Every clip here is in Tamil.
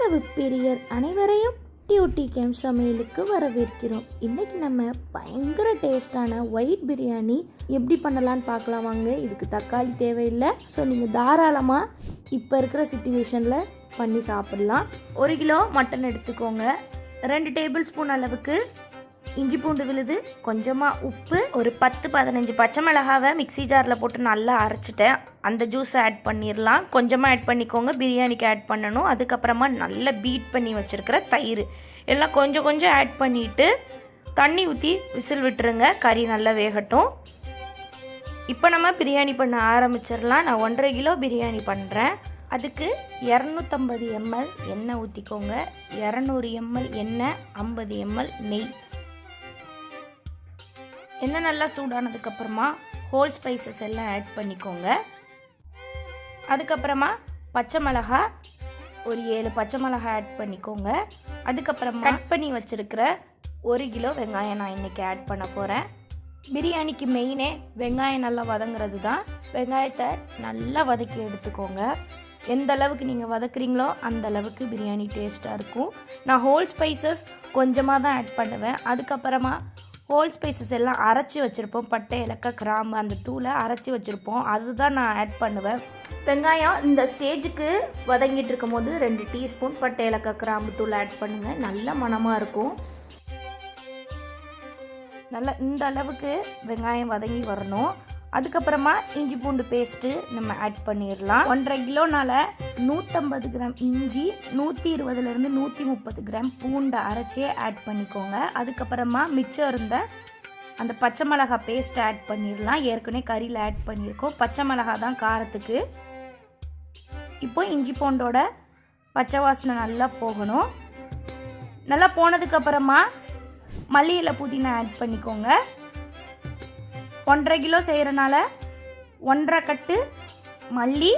உணவு பிரியர் அனைவரையும் டியூட்டி கேம் சமையலுக்கு வரவேற்கிறோம். இன்றைக்கி நம்ம பயங்கர டேஸ்டான ஒயிட் பிரியாணி எப்படி பண்ணலான்னு பார்க்கலாம் வாங்க. இதுக்கு தக்காளி தேவையில்லை. ஸோ நீங்கள் தாராளமாக இப்போ இருக்கிற சிச்சுவேஷனில் பண்ணி சாப்பிட்லாம். 1 கிலோ மட்டன் எடுத்துக்கோங்க. 2 டேபிள் ஸ்பூன் அளவுக்கு இஞ்சி பூண்டு விழுது, கொஞ்சமாக உப்பு, ஒரு 10-15 பச்சை மிளகாவை மிக்ஸி ஜாரில் போட்டு நல்லா அரைச்சிட்டேன். அந்த ஜூஸை ஆட் பண்ணிடலாம். கொஞ்சமாக ஆட் பண்ணிக்கோங்க, பிரியாணிக்கு ஆட் பண்ணணும். அதுக்கப்புறமா நல்லா பீட் பண்ணி வச்சுருக்கிற தயிர் எல்லாம் கொஞ்சம் கொஞ்சம் ஆட் பண்ணிவிட்டு தண்ணி ஊற்றி விசில் விட்டுருங்க. கறி நல்லா வேகட்டும். இப்போ நம்ம பிரியாணி பண்ண ஆரம்பிச்சிடலாம். நான் 1.5 கிலோ பிரியாணி பண்ணுறேன். அதுக்கு 250 ml எண்ணெய் ஊற்றிக்கோங்க. 200 ml எண்ணெய், 50 ml நெய். எண்ணெய் நல்லா சூடானதுக்கப்புறமா ஹோல் ஸ்பைசஸ் எல்லாம் ஆட் பண்ணிக்கோங்க. அதுக்கப்புறமா பச்சை மிளகா, ஒரு 7 பச்சை மிளகா ஆட் பண்ணிக்கோங்க. அதுக்கப்புறமா கட் பண்ணி வச்சுருக்கிற 1 கிலோ வெங்காயம் நான் இன்றைக்கி ஆட் பண்ண போகிறேன். பிரியாணிக்கு மெயினே வெங்காயம் நல்லா வதங்குறது தான். வெங்காயத்தை நல்லா வதக்கி எடுத்துக்கோங்க. எந்த அளவுக்கு நீங்கள் வதக்குறீங்களோ அந்த அளவுக்கு பிரியாணி டேஸ்ட்டாக இருக்கும். நான் ஹோல் ஸ்பைசஸ் கொஞ்சமாக தான் ஆட் பண்ணுவேன். அதுக்கப்புறமா ஹோல் ஸ்பைசஸ் எல்லாம் அரைச்சி வச்சுருப்போம். பட்டை, ஏலக்காய், கிராம்பு, அந்த தூளை அரைச்சி வச்சுருப்போம். அதுதான் நான் ஆட் பண்ணுவேன். வெங்காயம் இந்த ஸ்டேஜுக்கு வதங்கிட்டு இருக்கும் போது 2 டீஸ்பூன் பட்டை, ஏலக்காய், கிராம்பு தூள் ஆட் பண்ணுங்கள். நல்ல மணமாக இருக்கும். நல்லா இந்த அளவுக்கு வெங்காயம் வதங்கி வரணும். அதுக்கப்புறமா இஞ்சி பூண்டு பேஸ்ட்டு நம்ம ஆட் பண்ணிடலாம். 1.5 கிலோனால 150 கிராம் இஞ்சி, 120 130 கிராம் பூண்டை அரைச்சி ஆட் பண்ணிக்கோங்க. அதுக்கப்புறமா மிச்சம் இருந்த அந்த பச்சை மிளகா பேஸ்ட்டை ஆட் பண்ணிடலாம். ஏற்கனவே கறியில் ஆட் பண்ணியிருக்கோம். பச்சை மிளகா தான் காரத்துக்கு. இப்போ இஞ்சி பூண்டோட பச்சை வாசனை நல்லா போகணும். நல்லா போனதுக்கப்புறமா மல்லி இலை, புதினா ஆட் பண்ணிக்கோங்க. 1.5 கிலோ செய்கிறனால 1.5 கட்டு மல்லி,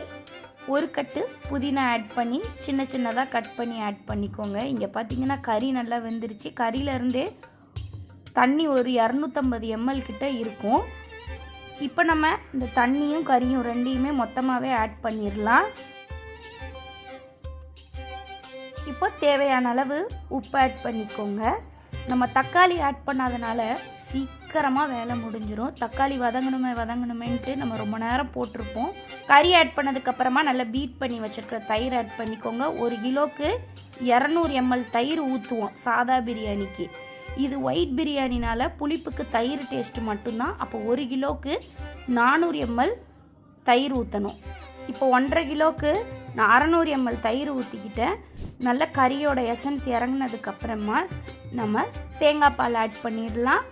1 கட்டு புதினா ஆட் பண்ணி சின்ன சின்னதாக கட் பண்ணி ஆட் பண்ணிக்கோங்க. இங்கே பார்த்தீங்கன்னா கறி நல்லா வெந்துருச்சு. கறியிலேருந்தே தண்ணி ஒரு 250 ml கிட்ட இருக்கும். இப்போ நம்ம இந்த தண்ணியும் கறியும் ரெண்டையுமே மொத்தமாகவே ஆட் பண்ணிடலாம். இப்போ தேவையான அளவு உப்பு ஆட் பண்ணிக்கோங்க. நம்ம தக்காளி ஆட் பண்ணாதனால சீக்கிரமாக வேலை முடிஞ்சிடும். தக்காளி வதங்கணுமேன்ட்டு நம்ம ரொம்ப நேரம் போட்டிருப்போம். கறி ஆட் பண்ணதுக்கப்புறமா நல்லா பீட் பண்ணி வச்சுருக்கிற தயிர் ஆட் பண்ணிக்கோங்க. 1 கிலோவுக்கு 200 ml தயிர் ஊற்றுவோம் சாதா பிரியாணிக்கு. இது ஒயிட் பிரியாணினால் புளிப்புக்கு தயிர் டேஸ்ட்டு மட்டும்தான். அப்போ 1 கிலோவுக்கு 400 ml தயிர் ஊற்றணும். இப்போ 1.5 கிலோவுக்கு நான் 600 ml தயிர் ஊற்றிக்கிட்டேன். நல்ல கறியோட எசன்ஸ் இறங்கினதுக்கப்புறமா நம்ம தேங்காய் பால் ஆட் பண்ணிடலாம்.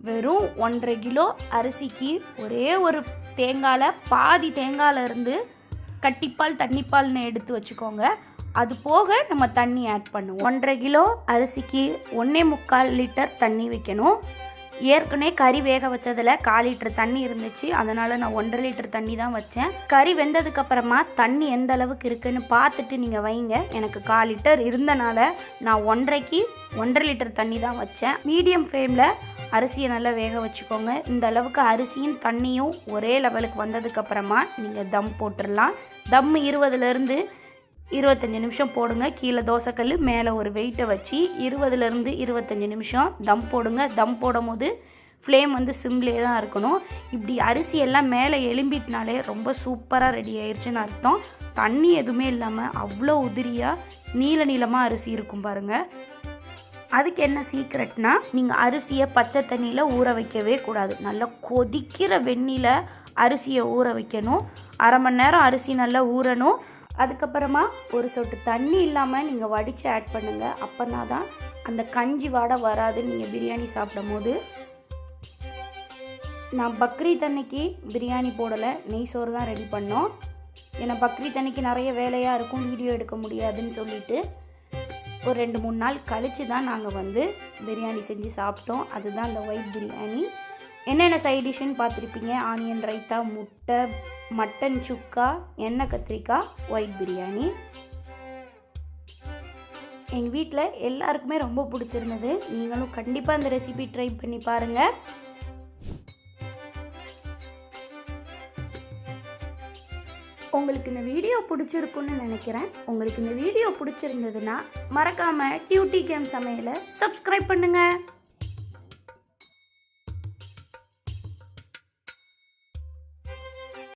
வெறும் 1.5 கிலோ அரிசிக்கு ஒரே ஒரு தேங்காயில் பாதி தேங்காயிலேருந்து கட்டிப்பால் தண்ணிப்பால்னு எடுத்து வச்சுக்கோங்க. அது போக நம்ம தண்ணி ஆட் பண்ணுவோம். 1.5 கிலோ அரிசிக்கு 1.25 லிட்டர் தண்ணி வைக்கணும். ஏற்கனவே கறி வேக வச்சதில் 1/4 லிட்டர் தண்ணி இருந்துச்சு. அதனால் நான் 1.5 லிட்டர் தண்ணி தான் வச்சேன். கறி வெந்ததுக்கப்புறமா தண்ணி எந்த அளவுக்கு இருக்குன்னு பார்த்துட்டு நீங்கள் வைங்க. எனக்கு 1/4 லிட்டர் இருந்தனால நான் 1.5க்கு 1.5 லிட்டர் தண்ணி தான் வச்சேன். மீடியம் ஃப்ளேமில் அரிசியை நல்லா வேக வச்சுக்கோங்க. இந்த அளவுக்கு அரிசியும் தண்ணியும் ஒரே லெவலுக்கு வந்ததுக்கப்புறமா நீங்கள் தம் போட்டுடலாம். தம் 20 25 நிமிஷம் போடுங்க. கீழே தோசைக்கல், மேலே ஒரு வெயிட்டை வச்சு 20 25 நிமிஷம் தம் போடுங்க. தம் போடும் போது ஃப்ளேம் சிம்லே தான் இருக்கணும். இப்படி அரிசி எல்லாம் மேலே எலும்பிட்டினாலே ரொம்ப சூப்பராக ரெடி ஆயிடுச்சுன்னு அர்த்தம். தண்ணி எதுவுமே இல்லாமல் அவ்வளோ உதிரியாக நீளமாக அரிசி இருக்கும் பாருங்கள். அதுக்கு என்ன சீக்ரெட்னா, நீங்கள் அரிசியை பச்சை தண்ணியில் ஊற வைக்கவே கூடாது. நல்லா கொதிக்கிற வெந்நில அரிசியை ஊற வைக்கணும். 1/2 மணி நேரம் அரிசி நல்லா ஊறணும். அதுக்கப்புறமா ஒரு சொட்டு தண்ணி இல்லாமல் நீங்கள் வடித்து ஆட் பண்ணுங்கள். அப்போனா தான் அந்த கஞ்சி வாடை வராதுன்னு நீங்கள் பிரியாணி சாப்பிடும் போது. நான் பக்ரீத் அன்னைக்கு பிரியாணி போடலை, நெய் சோறு தான் ரெடி பண்ணோம். ஏன்னா பக்ரீத் அன்னைக்கு நிறைய வேலையாக இருக்கும், வீடியோ எடுக்க முடியாதுன்னு சொல்லிட்டு ஒரு 2-3 நாள் கழித்து தான் நாங்கள் பிரியாணி செஞ்சு சாப்பிட்டோம். அதுதான் அந்த ஒயிட் பிரியாணி. என்னென்ன சைட் டிஷ்ஷுன்னு பார்த்துருப்பீங்க. ஆனியன் ரைத்தா, முட்டை, மட்டன் சுக்கா, எண்ணெய் கத்திரிக்காய், ஒயிட் பிரியாணி. எங்கள் வீட்டில் எல்லாருக்குமே ரொம்ப பிடிச்சிருந்தது. நீங்களும் கண்டிப்பாக அந்த ரெசிபி ட்ரை பண்ணி பாருங்கள். உங்களுக்கு இந்த வீடியோ பிடிச்சிருக்குன்னு நினைக்கிறேன். உங்களுக்கு இந்த வீடியோ பிடிச்சிருந்ததுன்னா மறக்காமல் டியூட்டி கேம் சமையலை சப்ஸ்கிரைப் பண்ணுங்கள்.